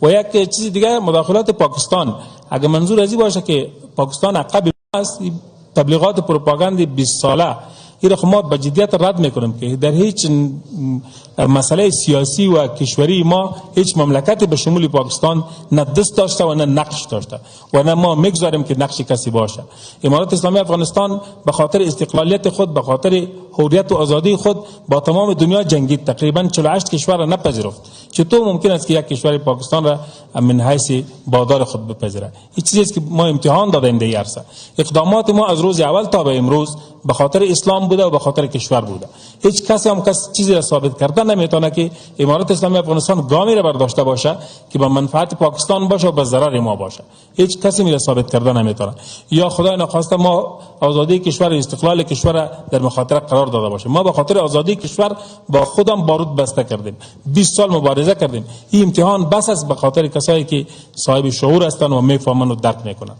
و یک چیز دیگه مداخلات پاکستان، اگر منظور ازی باشه که پاکستان عقب است، تبلیغات پروپاگاندی 20 ساله این را ما به جدیت رد میکنیم که در هیچ مسئله سیاسی و کشوری ما هیچ مملکتی به شمول پاکستان نه دست داشته و نه نقش داشته و نه ما میگذاریم که نقش کسی باشه. امارات اسلامی افغانستان به خاطر استقلالیت خود، به خاطر حریت و آزادی خود با تمام دنیا جنگید، تقریبا 48 کشور را نپذیرفت. چطور ممکن است که یک کشور پاکستان را من حیث بادار خود بپذیره؟ این چیزی است که ما امتحان دادیم در عرصه. اقدامات ما از روز اول تا به امروز به خاطر اسلام بوده و به خاطر کشور بوده. هیچ کسی هم چیزی را ثابت کردن نمیتونه که امارات اسلامی افغانستان گامی را برداشته باشه که به منفعت پاکستان باشه و به ضرر ما باشه. هیچ کسی میره ثابت کردن نمیتونه. یا خدای نخواسته ما آزادی کشور، استقلال کشور در مخاطره قرار داده باشه. ما به خاطر آزادی کشور با خودم بارود بسته کردیم، 20 سال مبارزه کردیم. این امتحان بس است به خاطر کسایی که صاحب شعور هستند و میفهمن و درک میکنن.